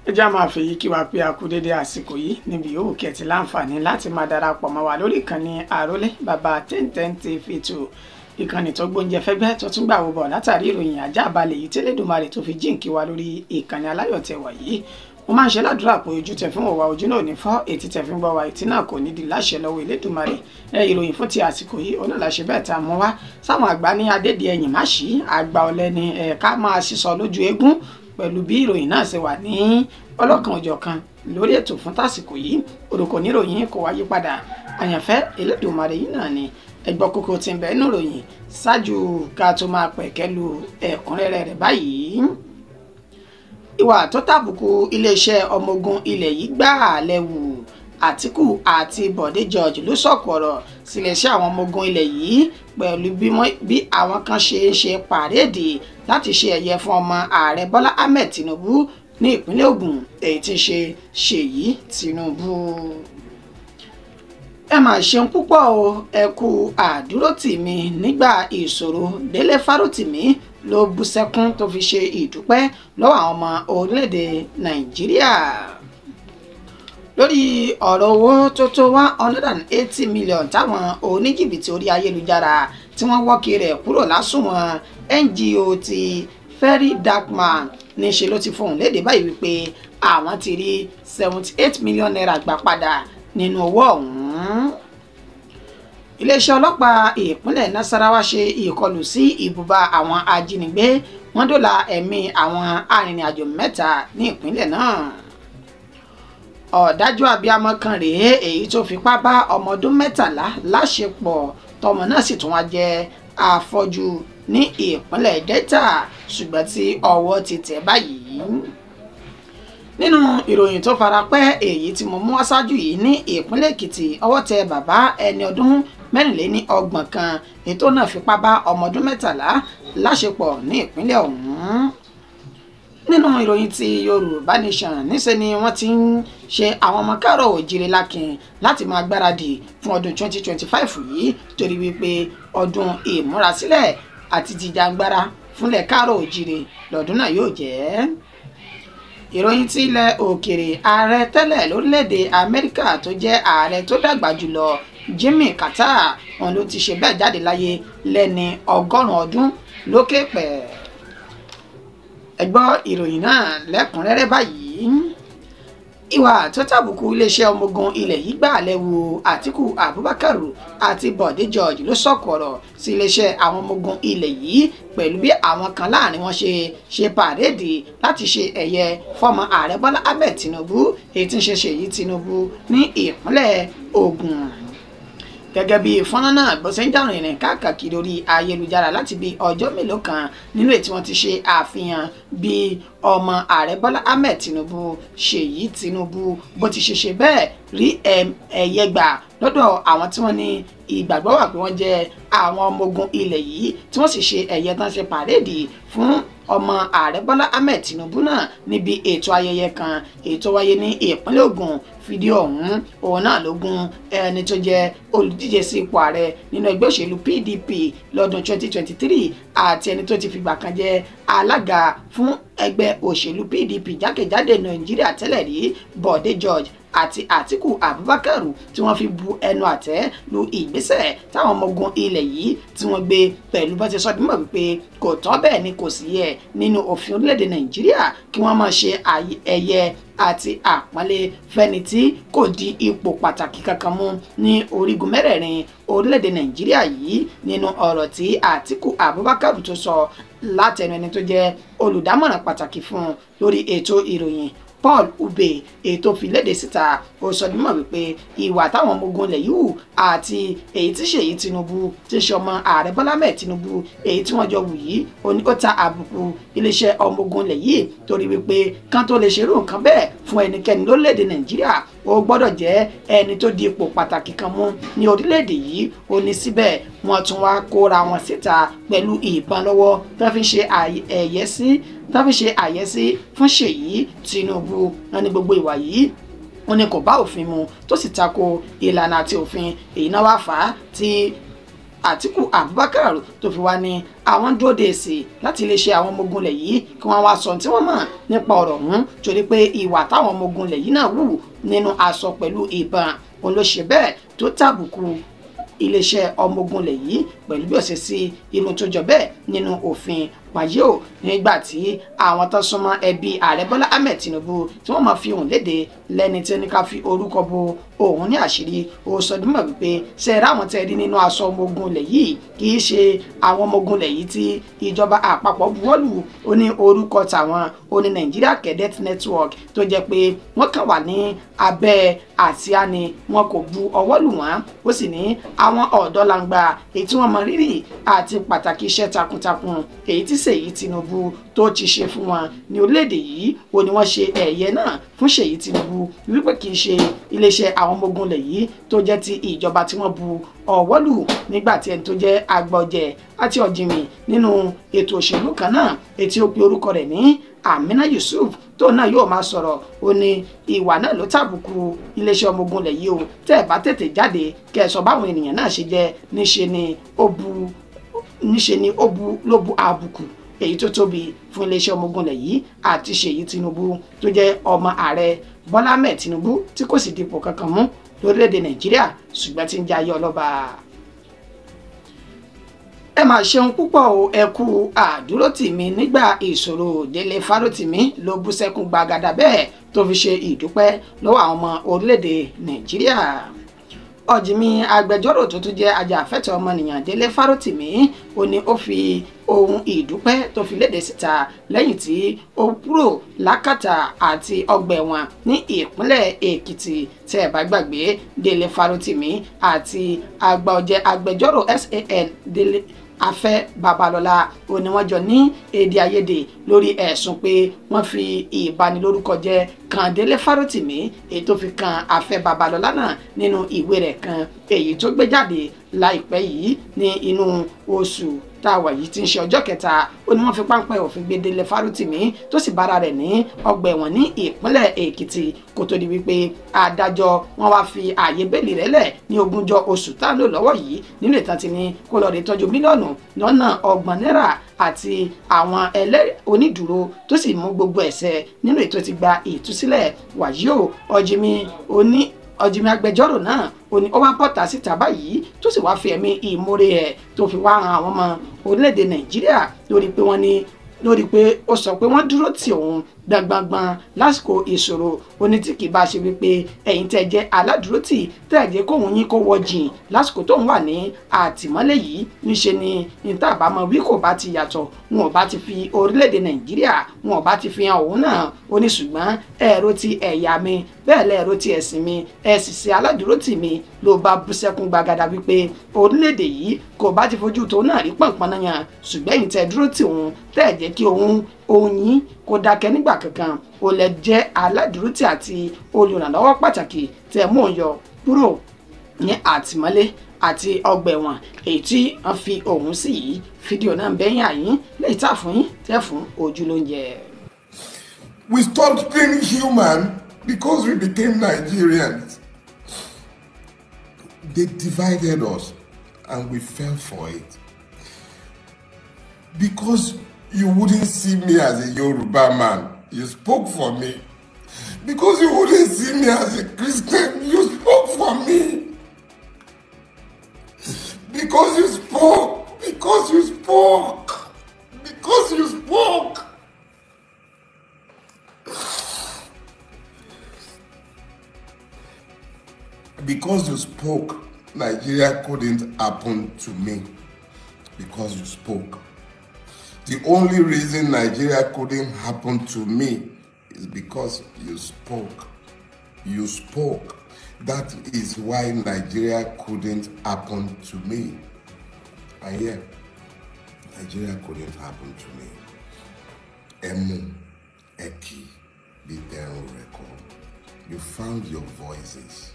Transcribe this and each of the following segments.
ẹ já máa fi yìí kí wá pé a kú dédé àsìkò yìí níbi yòówù kí ẹ ti láǹfààní láti máa darapọ̀ mọ́ wa lórí ìkànnì àrólé bàbá 1010 TV2 ìkànnì tó gbóúnjẹ fẹ́gbẹ́ tó tún gbà wò bọ̀ látàrí ìròyìn ajá balẹ̀ yìí tẹ́lẹ̀dùmarè tó fi jíǹkí wa lórí ìkànnì aláyọ̀ tẹwà yìí mo máa ń ṣe ládùúrà pé ojú tẹ fún wa ojú náà ní fọ́ etí tẹ fún gbọ́ wa etí náà kò ní di láṣẹ lọ́wọ́ Elédùmarè ìròyìn fún ti àsìkò yìí ọ̀nà làṣẹ bẹ́ẹ̀ tá a mú wá sáwọn àgbà ní adédè ẹ̀yìn má ṣí àgbà ọ̀lẹ ni ká máa sísọ lójú eégún pẹ̀lú bí ìròyìn náà ṣe wà ní ọlọ́kan òjọ̀kan lórí ètò fún tásìkò yìí orúkọ níròyìn kò wáyé padà àyànfẹ́ Elédùmarè yìí náà ni ẹgbọ́ kókó tí ń bẹ nínú ìròyìn ṣáájú ká tó máa pẹ̀kẹ́lu ẹ̀kúnrẹ́rẹ́ rẹ̀ báyìí. Ìwà tó tàbùkù iléeṣẹ́ ọmọ ogun ilẹ̀ yìí gbà lẹ́wù Àtíkù àti Bọ̀dé George ló sọ̀kò ọ̀rọ̀ síléeṣẹ́ àwọn ọmọ ogun ilẹ̀ yìí pẹ̀lú bí àwọn kan ṣe pàréèdì láti ṣe ẹ̀yẹ fún ọmọ ààrẹ Bọ́lá Ahmed Tinubu ní ìpínlẹ̀ Ògùn èyí tí ń ṣe Ṣèyí Tinubu. Ẹ máa ṣeun púpọ̀ o ẹ kú àdúrótì mi nígbà ìṣòro. Délé Fárótìmí ló bú sẹ́kún tó fi ṣe ìdúpẹ́ lọ́wọ́ àwọn ọmọ orílẹ̀-èdè Nàìjíríà lórí ọ̀rọ̀ owó tó tó 180 million táwọn oníjìbìtì orí ayélujára tí wọ́n wọ́ọ̀kì rẹ̀ kúrò lásùnwọ̀n NGO ti Ferry Darkman níṣe ló ti fohùn lédè báyìí wípé àwọn ti rí 78 million naira gbà padà nínú owó ọ̀hún. Iléeṣẹ́ ọlọ́pàá ìpínlẹ̀ Nasarawa ṣe ìkọlù sí ibùba àwọn ajínigbé wọ́n dóòlà ẹ̀mí àwọn arìnrìn-àjò 3 ní ìpínlẹ̀ náà. Ọ̀dájú abiyamọ kan rèé èyí tó fipá bá ọmọ ọdún 13 láṣepọ̀ tọmọ náà sì tún wá jẹ́ afọ́jú ní ìpínlẹ̀ Delta ṣùgbọ́n tí ọwọ́ ti tẹ̀ báyìí. Nínú ìròyìn tó farapẹ́ èyí tí mo mú wá ṣáájú yìí ní ìpínlẹ̀ Èkìtì ọwọ́ tẹ bàbá ẹni ọdún 24 kan ètò náà fipá bá ọmọ ọdún 13 láṣepọ̀ ní ìpínlẹ̀ ọ̀hún. Nínú ìròyìn ti Yorùbá Nation níṣẹ́ ni wọ́n ti ń ṣe àwọn ọmọ káàrọ̀ òjìrè lákin láti máa gbáradì fún ọdún 2025 yìí torí wípé ọdún ìmúrasílẹ̀ àti jìjàngbara fúnlẹ̀ káàrọ̀ òjìrè lọ́dún náà yóò jẹ́. Ìròyìn tí ilẹ̀ òkèrè ààrẹ tẹ́lẹ̀ lórílẹ̀‐èdè Amẹ́ríkà tó jẹ́ ààrẹ tó dàgbà jùlọ Jimmy Carter wọn ló ti ṣe bẹ́ẹ̀ jáde láyé lẹ́ni 100 ọdún lókè pẹ̀. Ẹ gbọ́ ìròyìn náà lẹ́kùnrẹ́rẹ́ báyìí. Ìwà tó tàbùkù iléeṣẹ́ ọmọ ogun ilẹ̀ yìí gbà lẹ́wù Àtíkù Abubakar àti Bọ̀dé George ló sọ̀kò ọ̀rọ̀ sí iléeṣẹ́ àwọn ọmọ ogun ilẹ̀ yìí pẹ̀lú bí àwọn kan láàrin wọn ṣe pàréèdì láti ṣe ẹ̀yẹ fọ́mọ ààrẹ Bọ́lá Ahmed Tinubu èyí tí ń ṣe Ṣèyí Tinubu ní ìpínlẹ̀ Ògùn. Gẹ́gẹ́ bí fọ́nrán náà bó ṣe ń dàrún ìrìn káàkiri orí ayélujára láti bí ọjọ́ mélòó kan nínú èyí tí wọ́n ti ṣe àfihàn bí ọmọ ààrẹ Bọ́lá Ahmed Tinubu Ṣèyí Tinubu bó ti ṣe bẹ́ẹ̀ rí ẹ̀yẹ gbà lọ́dọ̀ àwọn tí wọ́n ní ìgbàgbọ́ wà pé wọ́n jẹ́ àwọn ọmọ ogun ilẹ̀ yìí tí wọ́n sì ṣe ẹ̀yẹ tán ṣe pàréèdì fún ọmọ ààrẹ Bọ́lá Ahmed Tinubu náà níbi ètò ayẹyẹ kan ètò wáyé ní ìpínlẹ̀ Ògùn. Fídíò ọ̀hún òun náà ló gún ẹni tó jẹ́ olùdíje sí ipò ààrẹ nínú ẹgbẹ́ òṣèlú PDP lọ́dún 2023 àti ẹni tó ti fìgbà kan jẹ́ alága fún ẹgbẹ́ òṣèlú PDP jákèjádò Nàìjíríà tẹ́lẹ̀ rí Bọ̀dé George àti Àtíkù Abubakar tí wọ́n fi bu ẹnu àtẹ́ lu ìgbésẹ̀ táwọn ọmọ ogun ilẹ̀ yìí tí wọ́n gbé pẹ̀lú bá ti sọ dímọ̀ wípé kò tọ́ bẹ́ẹ̀ ni kò sí yẹ nínú òfin orílẹ̀-èdè Nàìjíríà kí wọ́n máa ṣe ẹ̀yẹ àti àpọ́nlé fẹ́ni tí kò di ipò pàtàkì kankan mú ní orígun mẹ́rẹ̀ẹ̀rin orílẹ̀-èdè Nàìjíríà yìí nínú ọ̀rọ̀ tí Àtíkù Abubakar tó sọ látẹnu ẹni tó jẹ́ olùdámọ̀ràn pàtàkì fún lórí ètò ìròyìn Paul Ube ètò fìlédè síta ó sọ nímọ̀ wípé ìwà táwọn ọmọ ogun ilẹ̀ yìí àti èyí tí Ṣèyí Tinubu ti ṣe ọmọ ààrẹ Bọ́lá Ahmed Tinubu èyí tí wọ́n jọ wù yìí ó ta àbùkù iléeṣẹ́ ọmọ ogun ilẹ̀ yìí torí wípé kán tó lè ṣerú nǹkan bẹ́ẹ̀ fún ẹnikẹ́ni lórílẹ̀‐èdè Nàìjíríà ó gbọ́dọ̀ jẹ́ ẹni tó di ipò pàtàkì kan mú ní orílẹ̀‐èdè yìí ó ní síbẹ̀ wọ́n tún wá kóra wọn síta pẹ̀lú ìbọn lọ́wọ́ tó fi ṣe àyẹ́sí fún Ṣèyí Tinubu wọn ní gbogbo ìwà yìí wọn ní kò bá òfin mu tó sì tako ìlànà àti òfin èyí náà wá fà á tí Àtíkù Abubakar tó fi wá ní àwọn dúró de èsì láti iléeṣẹ́ àwọn ọmọ ogun ilẹ̀ yìí kí wọ́n wá sọ tí wọ́n mọ̀ nípa ọ̀rọ̀ ọ̀hún torí pé ìwà táwọn ọmọ ogun ilẹ̀ yìí náà wù nínú aṣọ pẹ̀lú ìbọn òun ló ṣe bẹ́ẹ̀ tó tàbùkù iléeṣẹ́ ọmọ ogun ilẹ̀ yìí pẹ̀lú bí ó ṣe sí inú tó jọ bẹ́ẹ̀ nínú òfin wáyé o nígbà tí àwọn tó súnmọ́ ẹbí ààrẹ Bọ́lá Ahmed Tinubu tí wọ́n máa fi hùn léde lẹ́ni tí ó ní ká fi orúkọ bo òun ní àṣírí ó sọ dúnmọ̀ wípé ṣe é ráwọn tẹ́ rí nínú aṣọ ọmọ ogun ilẹ̀ yìí kì í ṣe àwọn ọmọ ogun ilẹ̀ yìí tí ìjọba àpapọ̀ buwọ́lù ó ní orúkọ tàwọn ó ní Nigeria Cadet Network tó jẹ́ pé wọ́n kàn wà ní abẹ́ àsíá ni wọn kò bu ọwọ́ lù wọ́n ó sì ní àwọn ọ̀dọ́ langba èyí tí wọ́n mọ rírì àti pàtàkì iṣẹ́ takuntakun èyí tí Ṣèyí Tinubu tó ti ṣe fún wọn ní orílẹ̀-èdè yìí ó ní wọ́n ṣe ẹ̀yẹ náà fún Ṣèyí Tinubu wípé kì í ṣe iléeṣẹ́ àwọn ọmọ ogun ilẹ̀ yìí tó jẹ́ ti ìjọba tí wọ́n bu ọwọ́ lù nígbà tí ẹni tó jẹ́ agbọ̀jẹ̀ àti ọ̀jìnmí nínú ètò òṣèlú kan náà ètí ó pe orúkọ rẹ̀ ní Amina Yusuf tó náà yóò máa sọ̀rọ̀ ó ní ìwà náà ló tàbùkù iléeṣẹ́ ọmọ ogun ilẹ̀ yìí o tẹ́ ẹ̀ bá tètè jáde kẹsàn báwọn ènìyàn náà ṣe jẹ́ níṣe ni ló bu àbùkù èyí tó tóbi fún iléeṣẹ́ ọmọ ogun ilẹ̀ yìí àti Ṣèyí Tinubu tó jẹ́ ọmọ ààrẹ Bọ́lá Ahmed Tinubu tí kò sì dipò kankan mú lórílẹ̀‐èdè Nàìjíríà ṣùgbọ́n tí ń jayé ọlọ́ba. Ẹ máa ṣeun púpọ̀ o ẹ kú àdúrótì mi nígbà ìṣòro. Délé Fárótìmí ló bú sẹ́kún gbàgàdà bẹ́ẹ̀ tó fi ṣe ìdúpẹ́ lọ́wọ́ àwọn ọmọ orílẹ̀‐èdè Nàìjíríà. Ọ̀jìnmí agbẹjọ́rò tó tún jẹ́ ajàfẹ́tọ̀ọ́ ọmọnìyàn Délé Fárótìmí ó ní ó fi ohun ìdúpẹ́ tó fi léde síta lẹ́yìn tí ó kúrò lákàtà àti ọgbà ẹ̀wọ̀n ní ìpínlẹ̀ Èkìtì tẹ́ ẹ bá gbàgbé Délé Fárótìmí àti àgbà ọ̀jẹ̀ agbẹjọ́rò SAN Délé Afẹ́ Babalọ́lá ó ní wọ́n jọ ní èdè àìyedè lórí ẹ̀sùn pé wọ́n fi ìbanilórúkọjẹ́ kan Délé Fárótìmí èyí tó fi kan Afẹ́ Babalọ́lá náà nínú ìwé rẹ̀ kan èyí tó gbé jáde láìpẹ́ yìí ní inú oṣù táwa yìí tí ń ṣe ọjọ́ kẹta ó ní wọ́n fi páńpẹ́ òfin gbé Délé Fárótìmí tó sì bára rẹ̀ ní ọgbà ẹ̀wọ̀n ní ìpínlẹ̀ Èkìtì kó tó di wípé adájọ́ wọn wá fi ààyè bẹ́ẹ̀lì rẹ̀ lẹ̀ ní 20 oṣù tá ń lò lọ́wọ́ yìí nínú ìtàn tí ní kó lọ́ọ́ rí tọ́jú mílíọ̀nù lọ́nà 30 náírà àti àwọn onídùúró tó sì mú gbogbo ẹ̀ṣẹ̀ nínú ètò ti gba ìtúsílẹ̀ wàyí o Ọ̀jìnmí agbẹjọ́rò náà ó ní ó wá bọ́ta síta báyìí tó sì wáá fi ẹ̀mí ìmoore ẹ̀ tó fi wá ran àwọn ọmọ orílẹ̀-èdè Nàìjíríà lórí pé ó sọ pé wọ́n dúró tì òun gbangban lásìkò ìṣòro oní tí kì bá ṣe wípé ẹ̀yin tẹ́ jẹ́ aládùúrótì tẹ́ jẹ́ kóhun yín kó wọ jìn lásìkò tó ń wà ní àtìmọ́lé yìí níṣe ni níta àbámọ̀ wí kò bá ti yàtọ̀ wọn ò bá ti fi orílẹ̀-èdè Nàìjíríà wọn ò bá ti fi hàn òun náà ó ní ṣùgbọ́n ẹ̀rọ ti ẹ̀yà mi bẹ́ẹ̀ lẹ́ẹ̀rọ ti ẹ̀sìn mi ẹ̀sìn sí aládùúrótì mi ló bá bú sẹ́kún gbàgàdà wípé orílẹ̀-èdè yìí kò bá ti fojú tó náà rí pọ̀npọ̀n náà yàn ṣùgbọ́n ẹ̀yin tẹ́ dúró tì òun tẹ́ jẹ́ kí òun yín kó dákẹ́ nígbà kankan ó lè jẹ́ aládùúrótì àti olùrànlọ́wọ́ pàtàkì tẹ́ mú un yọ kúrò ní àtìmọ́lé àti ọgbà ẹ̀wọ̀n èyí tí wọ́n fi òun sí yìí fídíò náà ń bẹ́yìn àyín lẹ́yìn tá fún yín tẹ́ fún ojú lóúnjẹ. We stopped being human because we became Nigerians. They divided us and we fell for it. Because you wouldn't see me as a Yoruba man, you spoke for me. Because you wouldn't see me as a Christian, you spoke for me. Because you spoke, because you spoke, because you spoke. Because you spoke, Nigeria couldn't happen to me. Because you spoke. The only reason Nigeria couldn't happen to me is because you spoke. You spoke. That is why Nigeria couldn't happen to me. And yeah, Nigeria couldn't happen to me. Emu, Eki, Bidero record. You found your voices.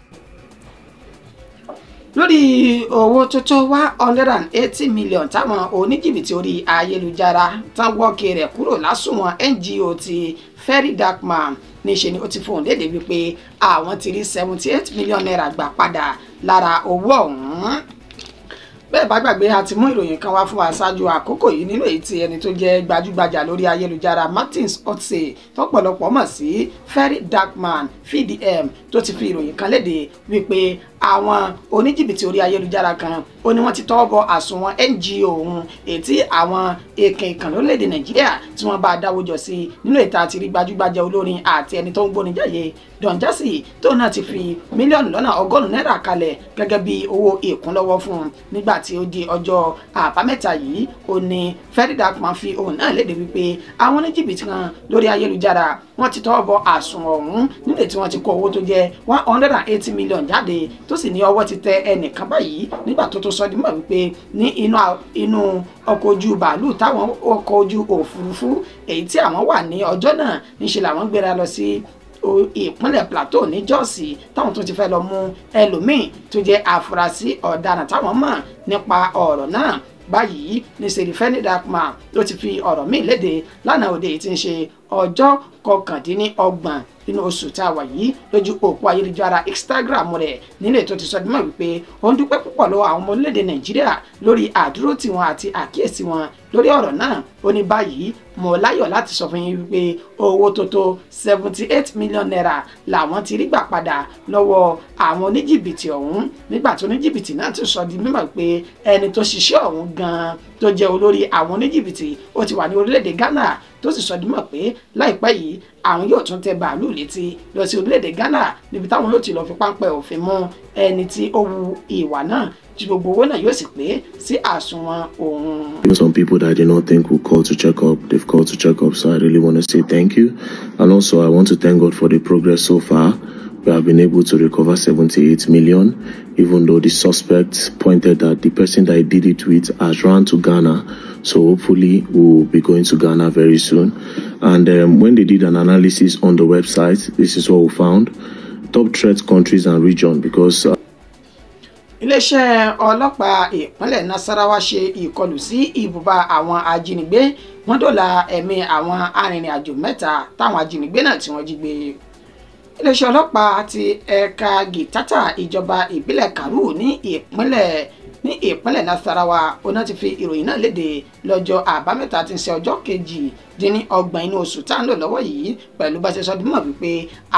Lórí owó tó tó 180 million táwọn oníjìbìtì orí ayélujára tán wọ́ọ̀kì rẹ̀ kúrò lásùnwọ̀n NGO ti Ferry Darkman níṣe ni ó ti fóun léde wípé àwọn ti rí 78 million naira gbà padà lára owó ọ̀hún. bẹ́ẹ̀ bá gbàgbé a ti mú ìròyìn kan wá fún wa ṣáájú àkókò yìí nínú èyí tí ẹni tó jẹ́ gbajúgbajà lórí ayélujára Martins Otse tọ́pọ̀lọpọ̀ mọ̀ sí Very Dark Man VDM tó ti fi ìròyìn kan léde wípé àwọn oníjìbìtì orí ayélujára kan ó ní wọ́n ti tọwọ́ bọ àsùnwọ̀n NGO òun èyí tí àwọn èèkàn ìkànnì orílẹ̀-èdè Nàìjíríà tí wọ́n bá dáwọ́jọ sí nínú ètò àti rí gbajúgbajà olórin àti ẹni tó ń gbóni jáde Don Jazzy tóun náà ti fi mílíọ̀nù lọ́nà ọgọ́rùn-ún náírà kalẹ̀ gẹ́gẹ́ bí owó ìkúnlọ́wọ́ fún un nígbà tí ó di ọjọ́ àbámẹ́ta yìí ó ní Very Dark Man fi òun náà léde wípé àwọn oníjìbìtì kan lórí ayélujára wọ́n ti tọwọ́ bọ àsùnwọ̀n ọ̀hún nílé tí wọ́n ti kó owó tó jẹ́ 180 million jáde tó sì ní ọwọ́ ti tẹ ẹnìkan báyìí nígbà tó tó sọ di mọ̀ wípé ní inú ọkọ̀ ojú bàálù táwọn ọkọ̀ ojú òfurufú èyí tí àwọn wà ní ọjọ́ náà níṣẹ́ làwọn gbéra lọ sí ìpínlẹ̀ Plateau ní Jọ́ọ̀sì táwọn tó ti fẹ́ lọ mú ẹlòmíì tó jẹ́ àfúrásì ọ̀daràn táwọn mọ̀ nípa ọ̀rọ̀ náà báyìí ní sẹ́rí Very Dark Man ló ti fi ọ̀rọ̀ míì léde lánàá òde tí ń ṣe ọjọ́ kọkàndínlọ́gbọ̀n nínú oṣù tá a wà yìí lójú òpó ayélujára Instagram rẹ̀ nílé tó ti sọ dímọ̀ wípé ó ń dúpẹ́ púpọ̀ lọ́wọ́ àwọn ọmọ orílẹ̀-èdè Nàìjíríà lórí àdúró tiwọn àti àkíyèsí wọn lórí ọ̀rọ̀ náà ó ní báyìí mo láyọ̀ láti sọ fún yín wípé owó tó tó 78 million naira làwọn ti rí gbà padà lọ́wọ́ àwọn oníjìbìtì ọ̀hún nígbà tó oníjìbìtì náà ti sọ di mímọ̀ pé ẹni tó ṣiṣẹ́ ọ̀hún gan-an tó jẹ́ olórí àwọn oníjìbìtì ó ti wà ní orílẹ̀-èdè Ghana tó sì sọ dímọ̀ pé láìpẹ́ yìí àwọn yóò tún tẹ bàálù létí lọ sí orílẹ̀-èdè Ghana níbi táwọn yóò ti lọ fi páńpẹ́ òfin mú ẹni tí ó wu ìwà náà tí gbogbo owó náà yóò sì pé sí àsùnwọ̀n òun. Some people that I did not think would call to check up, they've called to check up, so I really want to say thank you. And also I want to thank God for the progress so far. We have been able to recover 78 million, even though the suspect pointed that the person that I did it with has run to Ghana. So hopefully we'll be going to Ghana very soon. And when they did an analysis on the website, this is what we found. Top threat countries and region because... iléeṣẹ́ ọlọ́pàá ìpínlẹ̀ Nasarawa ṣe ìkọlù sí ibùba àwọn ajínigbé wọ́n dóòlà ẹ̀mí àwọn arìnrìn-àjò mẹ́ta táwọn ajínigbé náà tí wọ́n jí gbé. iléeṣẹ́ ọlọ́pàá ti ẹ̀ka Gitata ìjọba ìbílẹ̀ Karu ní ìpínlẹ̀ Nasarawa ọ̀nà ti fi ìròyìn náà léde lọ́jọ́ àbámẹ́ta tí ń ṣe ọjọ́ kejì-dín-ní-ọgbọ̀n inú oṣù tá à ń lò lọ́wọ́ yìí pẹ̀lú bá ṣe sọ di mọ̀ wípé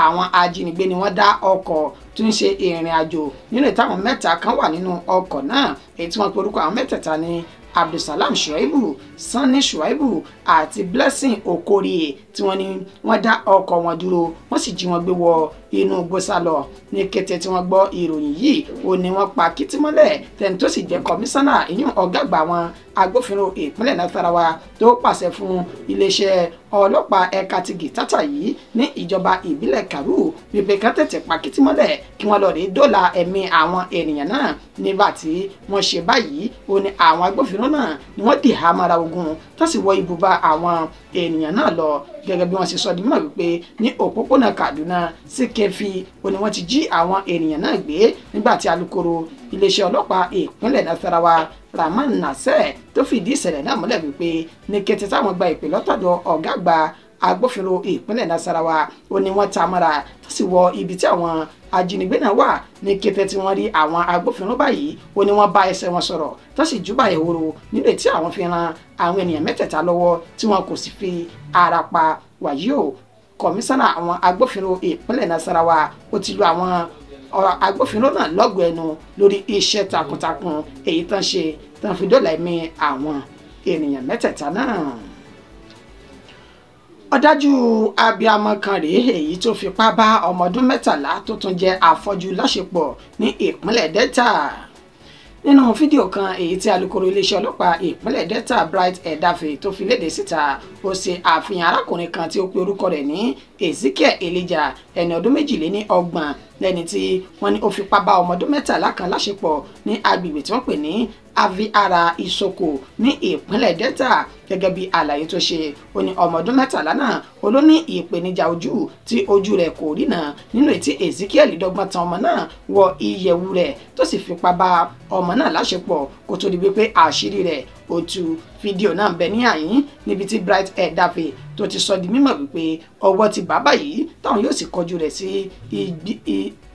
àwọn ajínigbé ni wọ́n dá ọkọ̀ tó ń ṣe ìrìn àjò nínú ìtàwọn mẹ́ta kan wà nínú ọkọ̀ náà èyí tí wọ́n pe orúkọ àwọn mẹ́tẹ̀ẹ̀ta ní Abdulsalam Shuaibu, Sani Shuaibu àti Blessing Okorie tí wọ́n ní wọ́n dá ọkọ̀ wọn dúró wọ́n sì jí wọn gbé wọ inú igbó sálọ. Ní kété tí wọ́n gbọ́ ìròyìn yìí ó ní wọ́n pa kìtìmọ́lẹ̀ tẹni tó sì jẹ́ kọmíṣánná ìyún ọ̀gá àgbà wọn agbófinró ìpínlẹ̀ Nasarawa tó pàṣẹ fún iléeṣẹ́ ọlọ́pàá ẹ̀ka ti Gitata yìí ní ìjọba ìbílẹ̀ Karu wípé kán tètè pa kìtìmọ́lẹ̀ kí wọ́n lọ rí dóòlà ẹ̀mí àwọn ènìyàn náà. Nígbà tí wọ́n ṣe báyìí ó ní àwọn agbófinró náà ni wọ́n dì hámọ́ra ogun tó sì wọ ibùba àwọn ènìyàn náà lọ gẹ́gẹ́ bí wọ́n ṣe sọ di mọ̀ wípé ní òpópónà Kaduna sí Kẹfì ó ní wọ́n ti jí àwọn ènìyàn náà gbé nígbà tí alukoro iléeṣẹ́ ọlọ́pàá ìpínlẹ̀ Nasarawa Rahman Nasser tó fìdí ìṣẹ̀lẹ̀ náà múlẹ̀ wípé ní kété táwọn gba ìpè lọ́tọ̀dọ̀ ọ̀gá àgbà agbófinró ìpínlẹ̀ Nasarawa ó ní wọ́n ta mọ́ra tó sì wọ ibi tí àwọn ajínigbé náà wà. Ní kété tí wọ́n rí àwọn agbófinró báyìí ó ní wọ́n bá ẹsẹ̀ wọn sọ̀rọ̀ tó sì júbà ìhòòrò nílé tí àwọn fi ran àwọn ènìyàn mẹ́tẹ̀ẹ̀ta lọ́wọ́ tí wọn kò sì fi ara pa. Wàyí o kọmíṣánná àwọn agbófinró ìpínlẹ̀ Nasarawa ó ti lu àwọn agbófinró náà lọ́gọ̀ọ́ ẹnu lórí iṣẹ́ takuntakun èyí tán ṣe tán fi dóòlà ẹ̀mí àwọn ènìyàn mẹ́tẹ̀ẹ̀ta náà. Ọ̀dájú abiyamọ kan rèé èyí tó fipá bá ọmọ ọdún 13 tó tún jẹ́ afọ́jú láṣepọ̀ ní ìpínlẹ̀ Delta. Nínú fídíò kan èyí tí alukoro iléeṣẹ́ ọlọ́pàá ìpínlẹ̀ Delta Bright Edafe tó fi léde síta ó ṣe àfihàn arákùnrin kan tí ó pe orúkọ rẹ̀ ní Ezekiel Elijah ẹni ọdún 22 lẹ́ni tí wọ́n ní ó fipá bá ọmọ ọdún 13 kan láṣepọ̀ ní agbègbè tí wọ́n pè ní Aviara Isoko ní ìpínlẹ̀ Delta. Gẹ́gẹ́ bí àlàyé tó ṣe ó ní ọmọ ọdún 13 náà ó ló ní ìpèníjà ojú tí ojú rẹ̀ kò rína nínú ètí Ezekiel dọ́gbọ́n tan ọmọ náà wọ ìyẹ̀wù rẹ̀ tó sì fipá bá ọmọ náà láṣepọ̀ kó tó di wípé àṣírí rẹ̀ ó tú fídíò náà bẹ ní àyín níbi tí Bright Edafe tó ti sọ di mímọ̀ wípé ọwọ́ ti bàbá yìí táwọn yóò sì kọjú rẹ̀ sí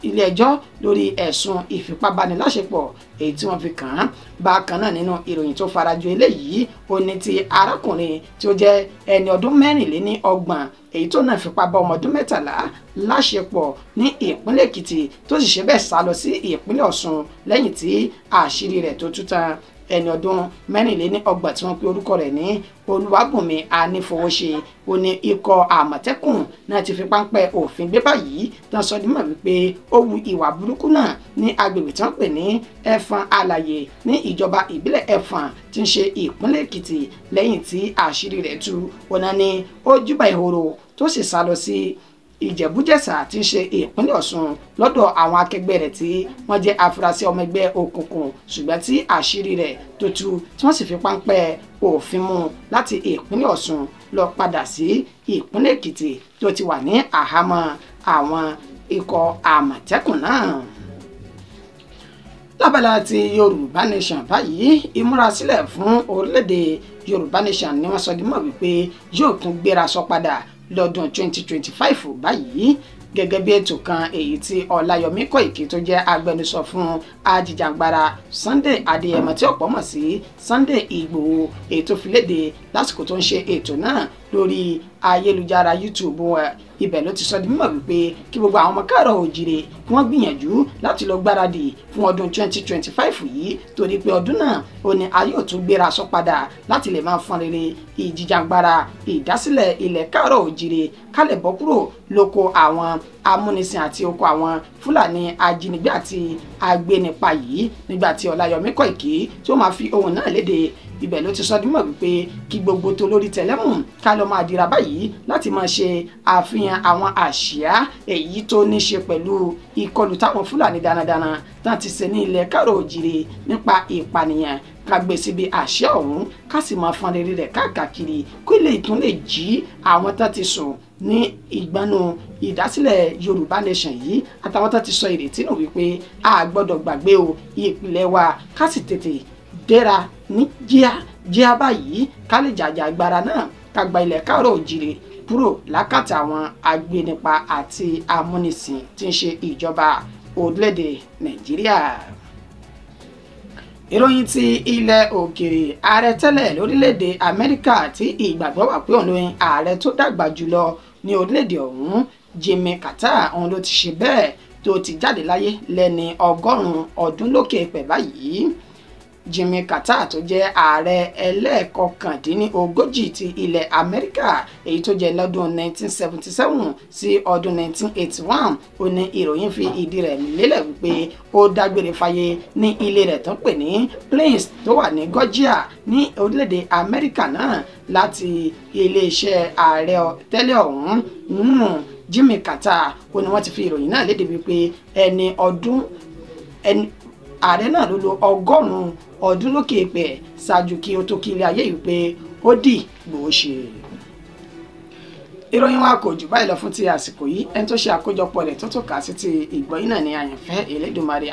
ilé ẹjọ́ lórí ẹ̀sùn ìfipábániláṣepọ̀ èyí tí wọ́n fi kàn án. Bákan náà nínú ìròyìn tó farajọ eléyìí ó ní ti arákùnrin tí ó jẹ́ ẹni ọdún 24 èyí tó náà fipá bá ọmọ ọdún 13 láṣepọ̀ ní ìpínlẹ̀ Èkìtì tó sì ṣe bẹ́ẹ̀ sá lọ sí ìpínlẹ̀ Ọ̀ṣun lẹ́yìn tí àṣírí rẹ̀ tó tú tán. Ẹni ọdún 24 tí wọ́n pe orúkọ rẹ̀ ní Olúwàbùnmi Anífowóṣe ó ní ikọ̀ Àmọ̀tẹ́kùn náà ti fi páńpẹ́ òfin gbé báyìí tán sọ dímọ̀ wípé ó wu ìwà burúkú náà ní agbègbè tí wọ́n pè ní Ẹ̀fọ̀n Alàyè ní ìjọba ìbílẹ̀ Ẹ̀fọ̀n tí ń ṣe ìpínlẹ̀ Èkìtì lẹ́yìn tí àṣírí rẹ̀ tú. Ọ̀nà ni ó júbà ìhòòrò tó sì sá lọ sí Ìjẹ̀bú-Jẹ̀ṣà tí ń ṣe ìpínlẹ̀ Ọ̀ṣun lọ́dọ̀ àwọn akẹgbẹ́ rẹ̀ tí wọ́n jẹ́ afurasí ọmọ ẹgbẹ́ òkùnkùn ṣùgbọ́n tí àṣírí rẹ̀ tó tú tí wọ́n sì fi páńpẹ́ òfin mú láti ìpínlẹ̀ Ọ̀ṣun lọ padà sí ìpínlẹ̀ Èkìtì tó ti wà ní àhámọ́ àwọn ikọ̀ Àmọ̀tẹ́kùn náà. Lábala ti Yorùbá Nation báyìí ìmúrasílẹ̀ fún orílẹ̀-èdè Yorùbá Nation ni wọ́n sọ di mọ̀ wípé yóò tún gbéra sọ padà lọ́dún 2025 báyìí gẹ́gẹ́ bí ètò kan èyí tí Ọláyọmí Kóìkì tó jẹ́ agbẹnusọ fún ajìjàǹgbara Sunday Adéyẹmọ tí ọ̀pọ̀ mọ̀ sí Sunday Ìgbòho èyí tó fi léde lásìkò tó ń ṣe ètò náà lórí ayélujára YouTube ibẹ̀ ló ti sọ di mímọ̀ wípé kí gbogbo àwọn ọmọ káàrọ̀ òjìrè kí wọ́n gbìyànjú láti lọ gbáradì fún ọdún 2025 yìí torí pé ọdún náà ó ní a yóò tún gbéra sọ padà láti lè máa fọn rere ìjìjàǹgbara ìdásílẹ̀ ilẹ̀ káàrọ̀ òjìrè kálẹ̀ bọ́ kúrò lóko àwọn amúnisìn àti oko àwọn Fúlàní ajínigbé àti agbénipa yìí nígbà tí Ọláyọmí Kóìkì tí ó máa fi ohun náà léde ibẹ̀ ló ti sọ dímọ̀ wípé kí gbogbo tó lórí tẹlẹ́mù ká lọ máa dira báyìí láti máa ṣe àfihàn àwọn àṣìá èyí tó ní ṣe pẹ̀lú ìkọlù táwọn Fúlàní darandaran tán ti ṣe ní ilẹ̀ káàrọ̀ òjìrè nípa ìpànìyàn ká gbé síbi àṣìá ọ̀hún ká sì máa fọn rere rẹ̀ káàkiri kó lè tún lè jí àwọn tán ti sùn ní ìgbànú ìdásílẹ̀ Yorùbá Nation yìí àtàwọn tán ti sọ ìrètí nù wípé a gbọ́dọ̀ gbàgbé o ìpìlẹ̀ wa ká sì tètè dẹ́ra ní jíá báyìí ká lè jàjà agbára náà ká gba ilẹ̀ káàrọ̀ òjìrè kúrò lákàtà àwọn agbénipa àti amúnisìn tí ń ṣe ìjọba orílẹ̀-èdè Nàìjíríà. Ìròyìn ti ilẹ̀ òkèèrè ààrẹ tẹ́lẹ̀ lórílẹ̀-èdè Amẹ́ríkà tí ìgbàgbọ́ wà pé òun ló ń ààrẹ tó dàgbà jùlọ ní orílẹ̀-èdè ọ̀hún Jimmy Carter òun ló ti ṣe bẹ́ẹ̀ tó ti jáde láyé lẹ́ni 100 ọdún lókè pẹ̀ báyìí. Jimmy Carter tó jẹ́ ààrẹ ẹlẹ́ẹ̀kọkàndínlógójì ti ilẹ̀ Amẹ́ríkà èyí tó jẹ́ lọ́dún 1977 sí ọdún 1981 ó ní ìròyìn fi ìdí rẹ̀ lélẹ̀ wípé ó dágbére fáyé ní ilé rẹ̀ tó ń pè ní Plains tó wà ní Georgia ní orílẹ̀-èdè Amẹ́ríkà náà láti iléeṣẹ́ ààrẹ tẹ́lẹ̀ ọ̀hún Jimmy Carter ó ní wọ́n ti fi ìròyìn náà léde wípé ààrẹ náà ló lo 100 ọdún lókè pẹ̀ ṣáájú kí ó tó kí ilé ayé yìí pé ó dì gbòó ṣe. Ìròyìn wa kò jù báyìí lọ fún ti àsìkò yìí ẹni tó ṣe àkójọpọ̀ rẹ̀ tó tó kà sí ti ìgbọ̀yìn náà ní Àyànfẹ́ Elédùmarè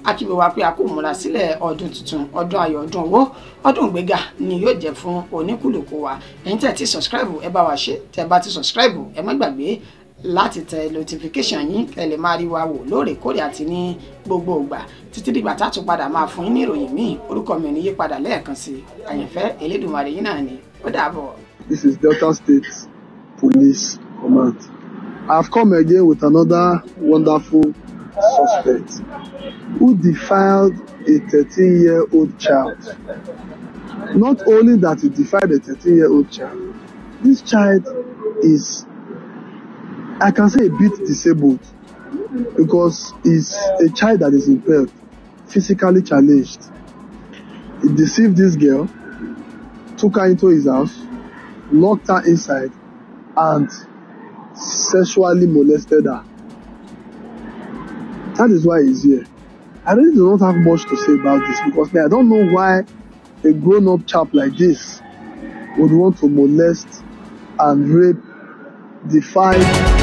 akíbo wa pé a kò múra sílẹ̀ ọdún tuntun ọdún ayọ̀ ọdún owó ọdún ìgbéga ni yóò jẹ́ fún oníkùlùkù wa ẹ̀yin tẹ́ ti subscribe ẹ bá wa ṣe tẹ́ bá ti subscribe ẹ má gbàgbé láti tẹ notification yín ẹ lè máa rí wa wò lóòrèkóòrè àti ní gbogbo ìgbà títí dìgbà tá a tún padà máa fún yín ní ìròyìn míì orúkọ mi ò ní yí padà lẹ́ẹ̀kan sí Àyànfẹ́ Elédùmarè yín náà ni ó dàbọ̀. This is Delta State Police Command. I have come again with another wonderful suspect who defiled a 13-year-old child. Not only that he defiled a 13-year-old child, this child is, I can say, a bit disabled because he's a child that is impaired, physically challenged. He deceived this girl, took her into his house, locked her inside, and sexually molested her. That is why he's here. I really do not have much to say about this because I don't know why a grown-up chap like this would want to molest and rape, defile